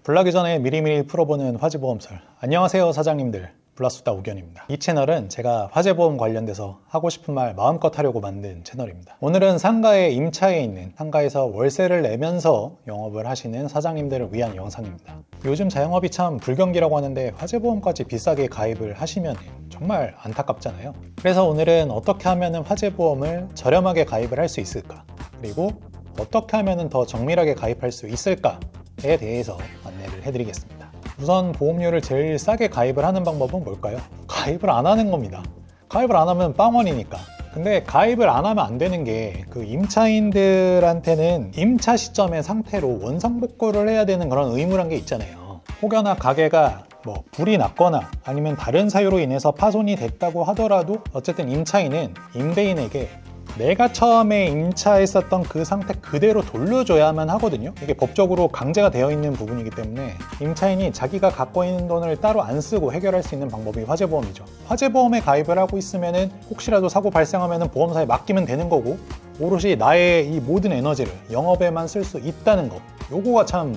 불나기 전에 미리미리 풀어보는 화재보험설. 안녕하세요 사장님들, 불나수다 우견입니다. 이 채널은 제가 화재보험 관련돼서 하고 싶은 말 마음껏 하려고 만든 채널입니다. 오늘은 상가의 임차에 있는 상가에서 월세를 내면서 영업을 하시는 사장님들을 위한 영상입니다. 요즘 자영업이 참 불경기라고 하는데 화재보험까지 비싸게 가입을 하시면 정말 안타깝잖아요. 그래서 오늘은 어떻게 하면 화재보험을 저렴하게 가입을 할 수 있을까, 그리고 어떻게 하면 더 정밀하게 가입할 수 있을까에 대해서 안내를 해드리겠습니다. 우선 보험료를 제일 싸게 가입을 하는 방법은 뭘까요? 가입을 안 하는 겁니다. 가입을 안 하면 빵원이니까. 근데 가입을 안 하면 안 되는 게, 그 임차인들한테는 임차 시점의 상태로 원상복구를 해야 되는 그런 의무란 게 있잖아요. 혹여나 가게가 불이 났거나 아니면 다른 사유로 인해서 파손이 됐다고 하더라도 어쨌든 임차인은 임대인에게 내가 처음에 임차했었던 그 상태 그대로 돌려줘야만 하거든요. 이게 법적으로 강제가 되어 있는 부분이기 때문에 임차인이 자기가 갖고 있는 돈을 따로 안 쓰고 해결할 수 있는 방법이 화재보험이죠. 화재보험에 가입을 하고 있으면은 혹시라도 사고 발생하면은 보험사에 맡기면 되는 거고, 오롯이 나의 이 모든 에너지를 영업에만 쓸 수 있다는 거, 요거가 참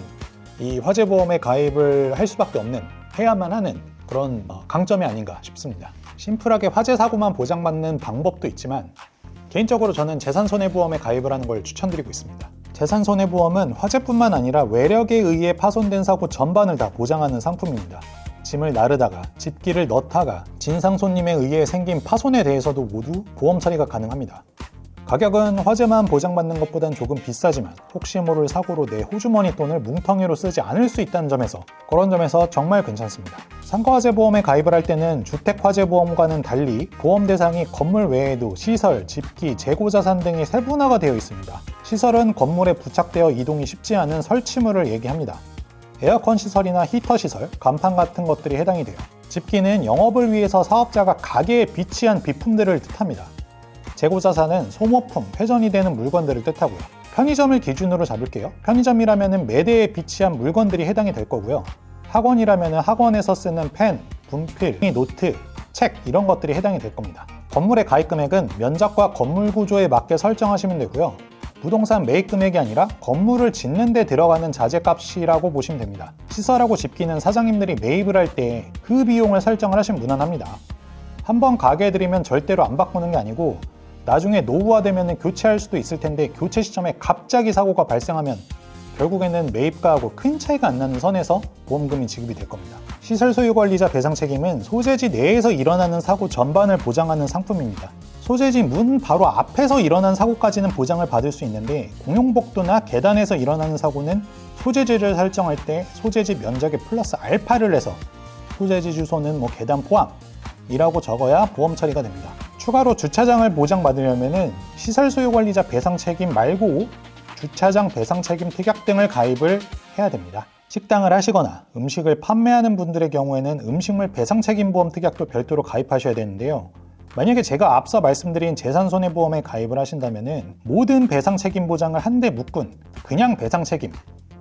이 화재보험에 가입을 할 수밖에 없는, 해야만 하는 그런 강점이 아닌가 싶습니다. 심플하게 화재 사고만 보장받는 방법도 있지만 개인적으로 저는 재산손해보험에 가입을 하는 걸 추천드리고 있습니다. 재산손해보험은 화재뿐만 아니라 외력에 의해 파손된 사고 전반을 다 보장하는 상품입니다. 짐을 나르다가, 집기를 넣다가, 진상손님에 의해 생긴 파손에 대해서도 모두 보험 처리가 가능합니다. 가격은 화재만 보장받는 것보단 조금 비싸지만 혹시 모를 사고로 내 호주머니 돈을 뭉텅이로 쓰지 않을 수 있다는 점에서, 그런 점에서 정말 괜찮습니다. 상가화재보험에 가입을 할 때는 주택화재보험과는 달리 보험 대상이 건물 외에도 시설, 집기, 재고자산 등이 세분화가 되어 있습니다. 시설은 건물에 부착되어 이동이 쉽지 않은 설치물을 얘기합니다. 에어컨 시설이나 히터 시설, 간판 같은 것들이 해당이 돼요. 집기는 영업을 위해서 사업자가 가게에 비치한 비품들을 뜻합니다. 재고자산은 소모품, 회전이 되는 물건들을 뜻하고요. 편의점을 기준으로 잡을게요. 편의점이라면 매대에 비치한 물건들이 해당이 될 거고요. 학원이라면 학원에서 쓰는 펜, 분필, 노트, 책, 이런 것들이 해당이 될 겁니다. 건물의 가입 금액은 면적과 건물 구조에 맞게 설정하시면 되고요. 부동산 매입 금액이 아니라 건물을 짓는 데 들어가는 자재값이라고 보시면 됩니다. 시설하고 집기는 사장님들이 매입을 할 때 그 비용을 설정을 하시면 무난합니다. 한번 가게 해드리면 절대로 안 바꾸는 게 아니고, 나중에 노후화되면 교체할 수도 있을 텐데 교체 시점에 갑자기 사고가 발생하면 결국에는 매입가하고 큰 차이가 안 나는 선에서 보험금이 지급이 될 겁니다. 시설 소유 관리자 배상 책임은 소재지 내에서 일어나는 사고 전반을 보장하는 상품입니다. 소재지 문 바로 앞에서 일어난 사고까지는 보장을 받을 수 있는데, 공용복도나 계단에서 일어나는 사고는 소재지를 설정할 때 소재지 면적에 플러스 알파를 해서 소재지 주소는 계단 포함이라고 적어야 보험 처리가 됩니다. 추가로 주차장을 보장받으려면 시설 소유 관리자 배상 책임 말고 주차장 배상 책임 특약 등을 가입을 해야 됩니다. 식당을 하시거나 음식을 판매하는 분들의 경우에는 음식물 배상 책임 보험 특약도 별도로 가입하셔야 되는데요. 만약에 제가 앞서 말씀드린 재산손해보험에 가입을 하신다면 모든 배상 책임 보장을 한데 묶은 그냥 배상 책임,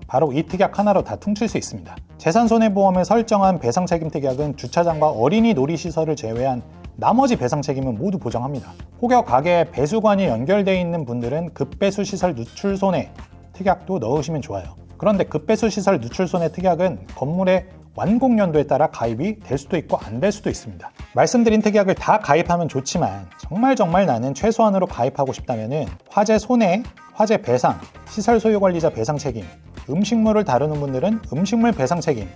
바로 이 특약 하나로 다 퉁칠 수 있습니다. 재산손해보험에 설정한 배상 책임 특약은 주차장과 어린이 놀이시설을 제외한 나머지 배상 책임은 모두 보장합니다. 혹여 가게에 배수관이 연결되어 있는 분들은 급배수 시설 누출 손해 특약도 넣으시면 좋아요. 그런데 급배수 시설 누출 손해 특약은 건물의 완공 연도에 따라 가입이 될 수도 있고 안 될 수도 있습니다. 말씀드린 특약을 다 가입하면 좋지만 정말 나는 최소한으로 가입하고 싶다면 화재 손해, 화재 배상, 시설 소유 관리자 배상 책임, 음식물을 다루는 분들은 음식물 배상 책임,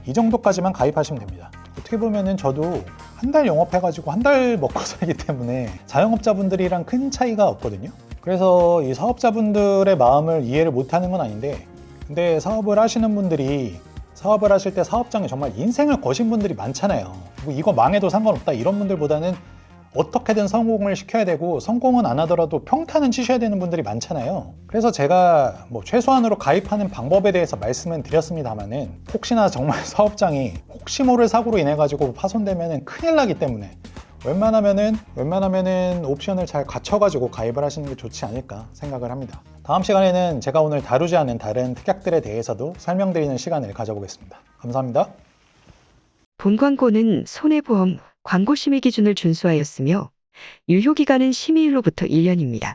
이 정도까지만 가입하시면 됩니다. 어떻게 보면은 저도 한 달 영업해가지고 한 달 먹고 살기 때문에 자영업자분들이랑 큰 차이가 없거든요. 그래서 이 사업자분들의 마음을 이해를 못하는 건 아닌데, 근데 사업을 하시는 분들이 사업을 하실 때 사업장에 정말 인생을 거신 분들이 많잖아요. 이거 망해도 상관없다 이런 분들보다는 어떻게든 성공을 시켜야 되고, 성공은 안 하더라도 평탄은 치셔야 되는 분들이 많잖아요. 그래서 제가 최소한으로 가입하는 방법에 대해서 말씀은 드렸습니다만은, 혹시나 정말 사업장이 혹시 모를 사고로 인해 가지고 파손되면 큰일 나기 때문에 웬만하면은 옵션을 잘 갖춰가지고 가입을 하시는 게 좋지 않을까 생각을 합니다. 다음 시간에는 제가 오늘 다루지 않은 다른 특약들에 대해서도 설명드리는 시간을 가져보겠습니다. 감사합니다. 본 광고는 손해보험 광고 심의 기준을 준수하였으며 유효기간은 심의일로부터 1년입니다.